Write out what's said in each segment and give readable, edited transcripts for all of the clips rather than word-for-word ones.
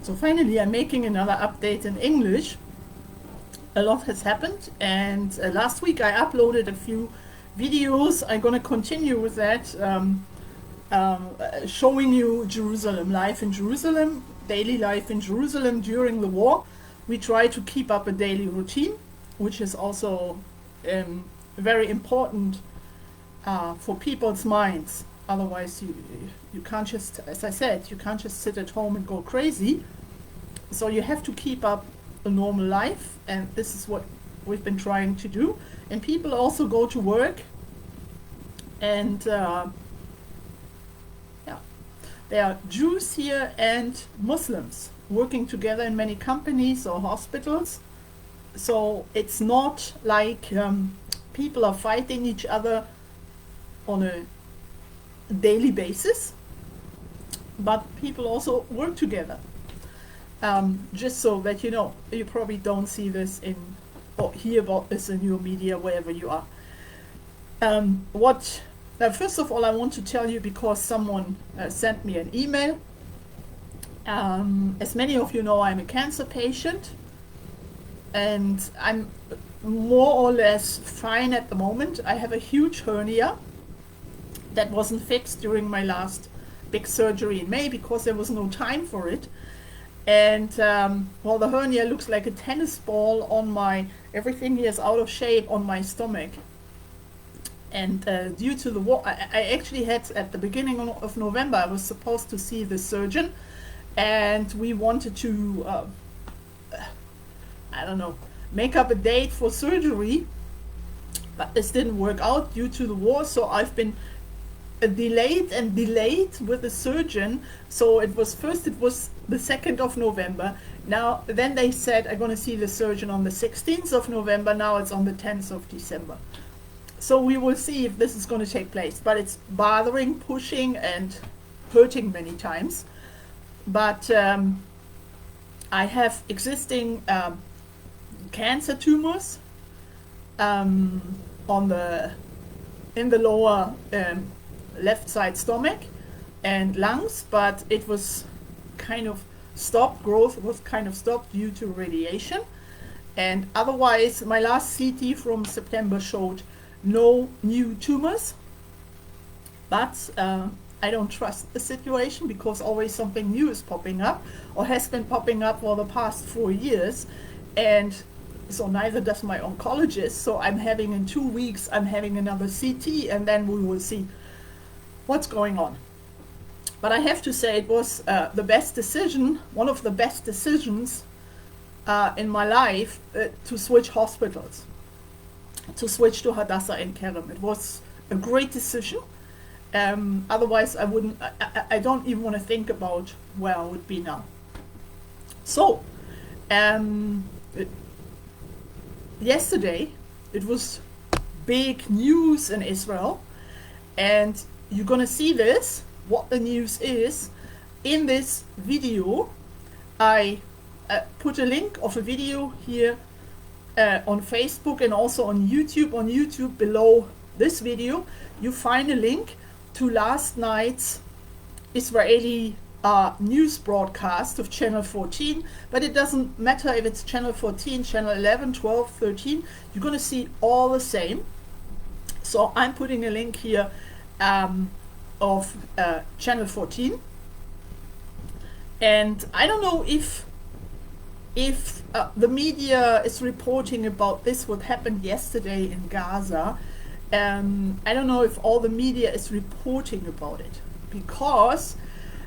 So finally I'm making another update in English. A lot has happened, and last week I uploaded a few videos. I'm gonna continue with that, showing you Jerusalem, life in Jerusalem, daily life in Jerusalem during the war. We try to keep up a daily routine, which is also very important for people's minds. Otherwise you can't just, as I said, you can't just sit at home and go crazy. So you have to keep up a normal life, and this is what we've been trying to do. And people also go to work, and yeah, there are Jews here and Muslims working together in many companies or hospitals. So it's not like people are fighting each other on a daily basis, but people also work together. Just so that you know, you probably don't see this in or hear about this in your media wherever you are. First of all, I want to tell you, because someone sent me an email. As many of you know, I'm a cancer patient, and I'm more or less fine at the moment. I have a huge hernia that wasn't fixed during my last big surgery in May because there was no time for it. And well, the hernia looks like a tennis ball on my, everything here is out of shape on my stomach. And due to the war, I actually had, at the beginning of November, I was supposed to see the surgeon, and we wanted to, I don't know, make up a date for surgery, but this didn't work out due to the war. So I've been delayed with the surgeon. So it was the 2nd of November. Now, then they said I'm going to see the surgeon on the 16th of November. Now it's on the 10th of December. So we will see if this is going to take place. But it's bothering, pushing, and hurting many times. But I have existing cancer tumors in the lower left side stomach and lungs, but it was kind of stopped. Growth was kind of stopped due to radiation, and otherwise my last CT from September showed no new tumors. But I don't trust the situation, because always something new is popping up, or has been popping up for the past 4 years, and so neither does my oncologist. So I'm having, in 2 weeks, I'm having another CT, and then we will see what's going on. But I have to say, it was the best decision, one of the best decisions in my life, to switch hospitals, to switch to Hadassah in Kerem. It was a great decision. Otherwise I wouldn't, I don't even want to think about where I would be now. So yesterday it was big news in Israel, and you're gonna see this, what the news is, in this video. I put a link of a video here on Facebook and also on YouTube. On YouTube, below this video, you find a link to last night's Israeli news broadcast of Channel 14, but it doesn't matter if it's Channel 14, Channel 11, 12, 13, you're going to see all the same. So I'm putting a link here of Channel 14, and I don't know if the media is reporting about this, what happened yesterday in Gaza. I don't know if all the media is reporting about it, because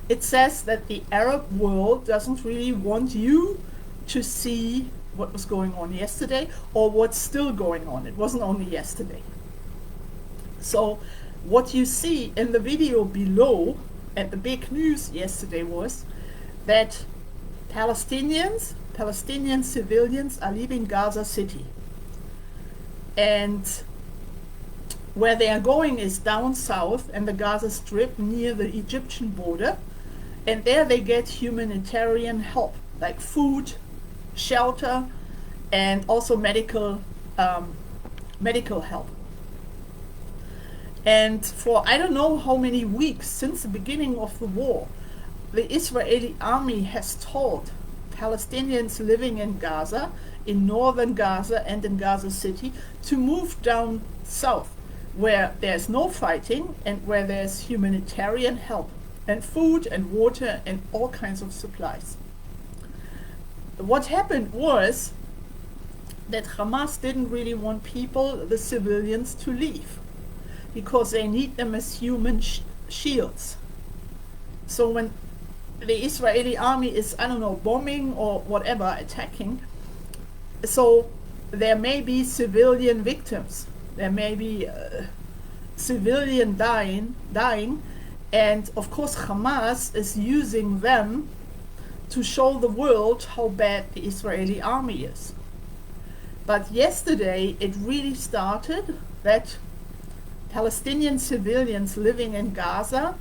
it says that the Arab world doesn't really want you to see what was going on yesterday, or what's still going on. It wasn't only yesterday. So what you see in the video below, and the big news yesterday, was that Palestinian civilians are leaving Gaza City, and where they are going is down south in the Gaza Strip near the Egyptian border, and there they get humanitarian help, like food, shelter, and also medical help. And for I don't know how many weeks since the beginning of the war, the Israeli army has told Palestinians living in Gaza, in northern Gaza and in Gaza City, to move down south, where there's no fighting and where there's humanitarian help and food and water and all kinds of supplies. What happened was that Hamas didn't really want people, the civilians, to leave, because they need them as human shields. So when the Israeli army is, I don't know, bombing or whatever, attacking, so there may be civilian victims, there may be civilian dying, and of course Hamas is using them to show the world how bad the Israeli army is. But yesterday it really started that Palestinian civilians living in Gaza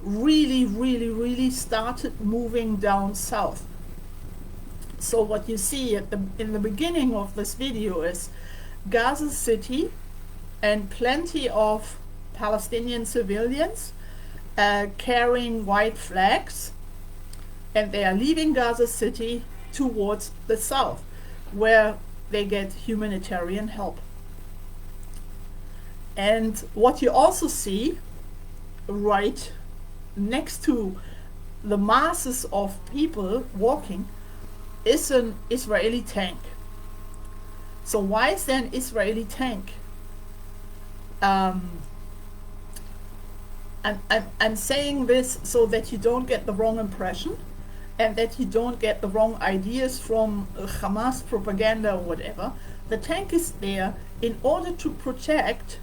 really started moving down south. So what you see in the beginning of this video is Gaza City and plenty of Palestinian civilians carrying white flags, and they are leaving Gaza City towards the south, where they get humanitarian help. And what you also see right next to the masses of people walking is an Israeli tank. So why is there an Israeli tank? I'm saying this so that you don't get the wrong impression and that you don't get the wrong ideas from Hamas propaganda or whatever. The tank is there in order to protect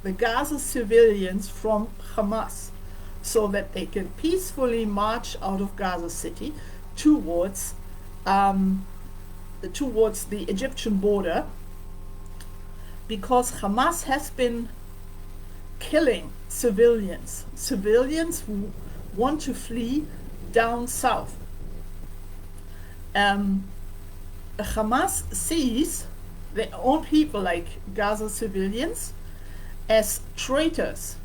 the Gaza civilians from Hamas, so that they can peacefully march out of Gaza City towards the Egyptian border, because Hamas has been killing civilians who want to flee down south. Hamas sees their own people, like Gaza civilians, as traitors.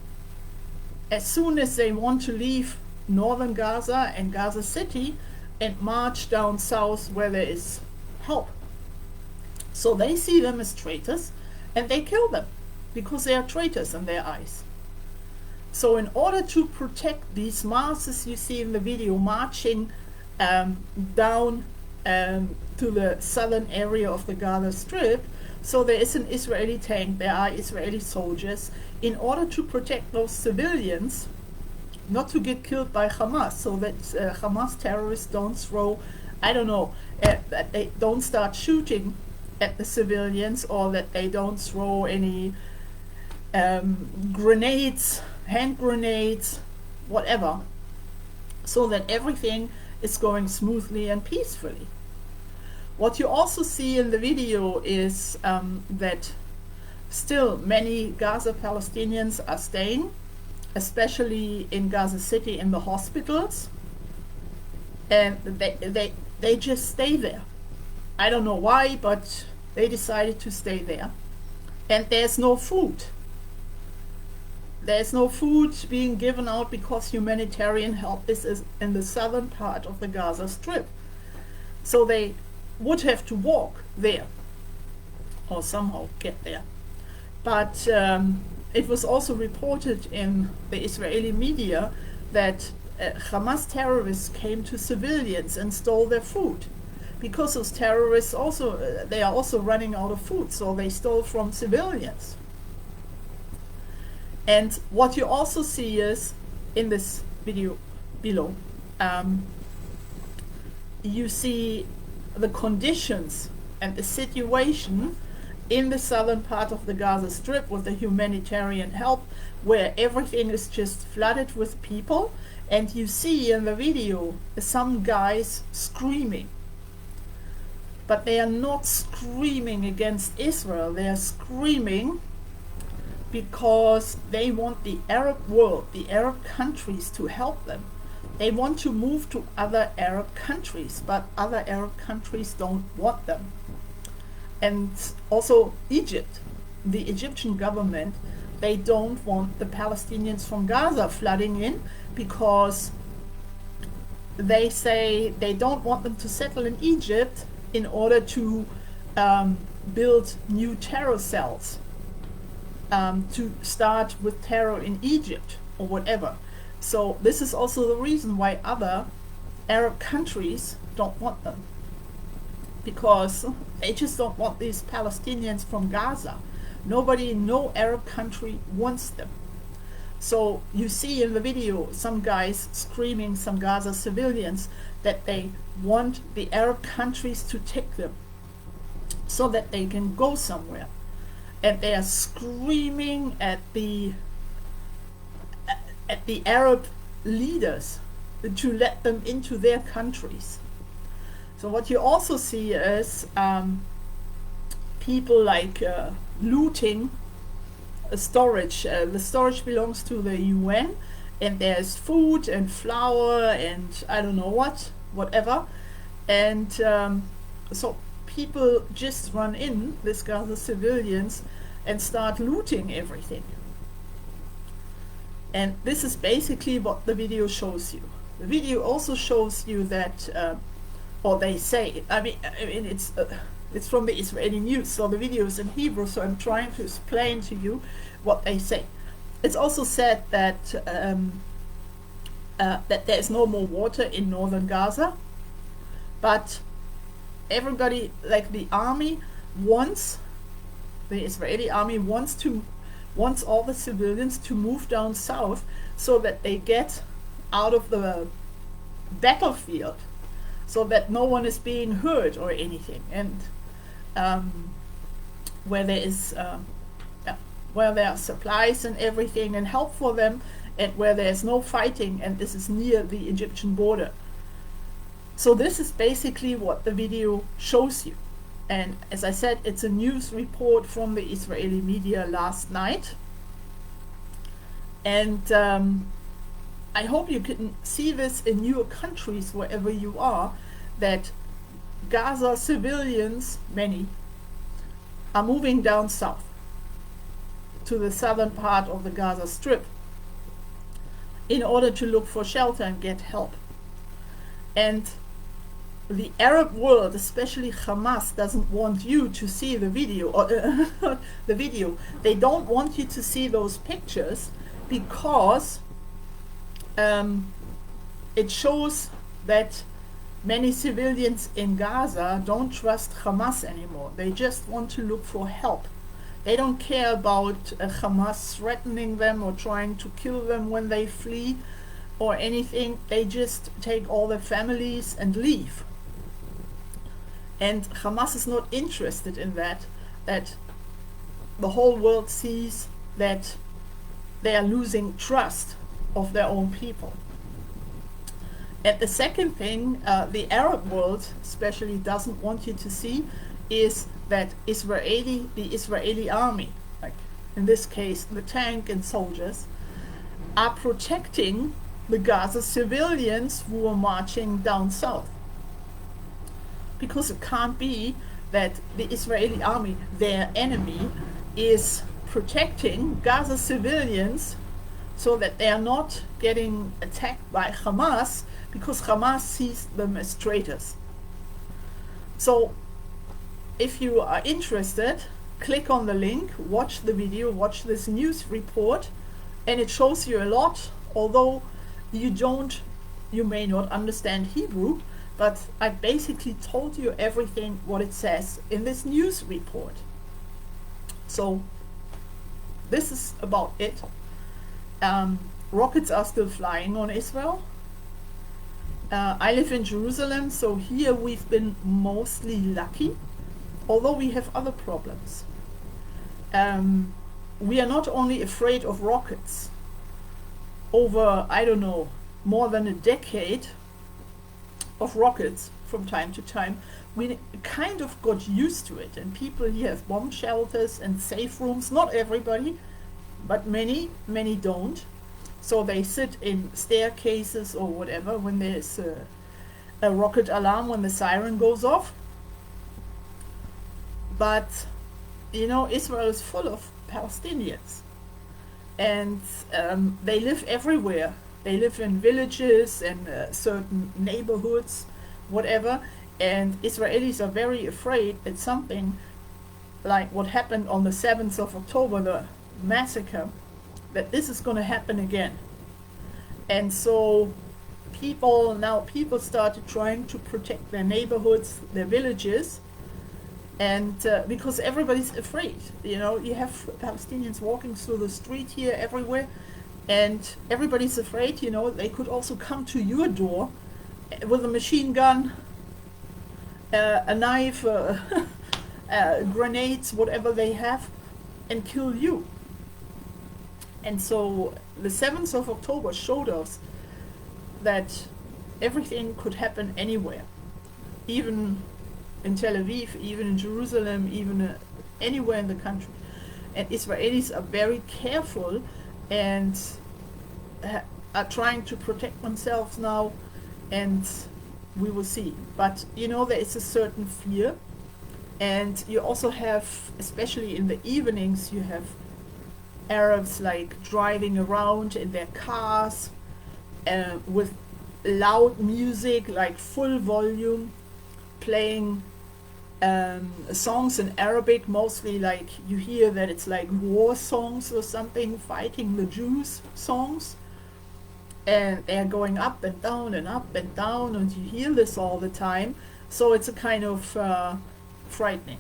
As soon as they want to leave northern Gaza and Gaza City and march down south where there is help. So they see them as traitors and they kill them because they are traitors in their eyes. So in order to protect these masses you see in the video marching down to the southern area of the Gaza Strip, so there is an Israeli tank, there are Israeli soldiers, in order to protect those civilians not to get killed by Hamas, so that Hamas terrorists don't throw, I don't know, that they don't start shooting at the civilians, or that they don't throw any grenades, hand grenades, whatever, so that everything is going smoothly and peacefully. What you also see in the video is that still many Gaza Palestinians are staying, especially in Gaza City in the hospitals, and they just stay there. I don't know why, but they decided to stay there. And there's no food. There's no food being given out because humanitarian help is in the southern part of the Gaza Strip. So they would have to walk there or somehow get there. But it was also reported in the Israeli media that Hamas terrorists came to civilians and stole their food, because those terrorists also, they are also running out of food, so they stole from civilians. And what you also see is, in this video below, you see the conditions and the situation in the southern part of the Gaza Strip with the humanitarian help, where everything is just flooded with people, and you see in the video some guys screaming. But they are not screaming against Israel, they are screaming because they want the Arab world, the Arab countries, to help them. They want to move to other Arab countries, but other Arab countries don't want them. And also Egypt, the Egyptian government, they don't want the Palestinians from Gaza flooding in, because they say they don't want them to settle in Egypt in order to build new terror cells, to start with terror in Egypt or whatever. So this is also the reason why other Arab countries don't want them, because they just don't want these Palestinians from Gaza. Nobody, no Arab country wants them. So you see in the video some guys screaming, some Gaza civilians, that they want the Arab countries to take them so that they can go somewhere. And they are screaming at the Arab leaders to let them into their countries. So what you also see is people like looting storage. The storage belongs to the UN, and there's food and flour and I don't know whatever. And so people just run in, these Gaza civilians, and start looting everything. And this is basically what the video shows you. The video also shows you that, or they say, I mean it's from the Israeli news, so the video is in Hebrew, so I'm trying to explain to you what they say. It's also said that that there is no more water in northern Gaza, but everybody, like the army wants, the Israeli army wants all the civilians to move down south so that they get out of the battlefield, so that no one is being hurt or anything, and where there is where there are supplies and everything and help for them, and where there's no fighting, and this is near the Egyptian border. So this is basically what the video shows you. And as I said, it's a news report from the Israeli media last night. And I hope you can see this in your countries, wherever you are, that Gaza civilians, many, are moving down south to the southern part of the Gaza Strip in order to look for shelter and get help. And the Arab world, especially Hamas, doesn't want you to see the video, or the video. They don't want you to see those pictures, because it shows that many civilians in Gaza don't trust Hamas anymore. They just want to look for help. They don't care about Hamas threatening them or trying to kill them when they flee or anything. They just take all their families and leave. And Hamas is not interested in that the whole world sees that they are losing trust of their own people. And the second thing the Arab world especially doesn't want you to see is that the Israeli army, like in this case the tank and soldiers, are protecting the Gaza civilians who are marching down south. Because it can't be that the Israeli army, their enemy, is protecting Gaza civilians so that they are not getting attacked by Hamas, because Hamas sees them as traitors. So if you are interested, click on the link, watch the video, watch this news report, and it shows you a lot, although you may not understand Hebrew, but I basically told you everything what it says in this news report. So this is about it. Rockets are still flying on Israel. I live in Jerusalem, so here we've been mostly lucky, although we have other problems. We are not only afraid of rockets. Over, I don't know, more than a decade of rockets from time to time, we kind of got used to it, and people here have bomb shelters and safe rooms. Not everybody, but many don't. So they sit in staircases or whatever when there's a rocket alarm, when the siren goes off. But you know, Israel is full of Palestinians, and they live everywhere. They live in villages and certain neighborhoods, whatever, and Israelis are very afraid that something like what happened on the 7th of October, the massacre, that this is going to happen again. And so people started trying to protect their neighborhoods, their villages, and because everybody's afraid. You know, you have Palestinians walking through the street here everywhere, and everybody's afraid. You know, they could also come to your door with a machine gun, a knife, grenades, whatever they have, and kill you. And so the 7th of October showed us that everything could happen anywhere, even in Tel Aviv, even in Jerusalem, even anywhere in the country. And Israelis are very careful and are trying to protect themselves now, and we will see. But you know, there is a certain fear, and you also have, especially in the evenings, you have Arabs like driving around in their cars with loud music, like full volume, playing songs in Arabic, mostly like you hear that it's like war songs or something, fighting the Jews songs, and they're going up and down and up and down, and you hear this all the time. So it's a kind of frightening,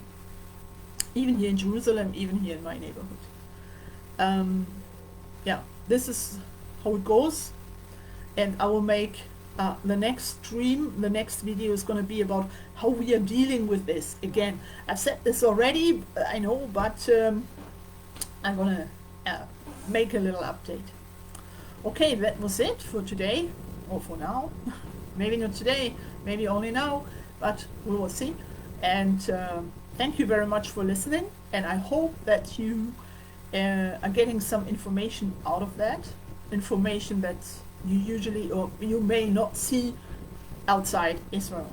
even here in Jerusalem, even here in my neighborhood. Yeah, this is how it goes, and I will make the next stream, the next video is going to be about how we are dealing with this. Again, I've said this already, I know, but I'm going to make a little update. Okay, that was it for today, or for now. Maybe not today, maybe only now, but we will see. And thank you very much for listening, and I hope that you are getting some information out of that, information that you usually or you may not see outside Israel.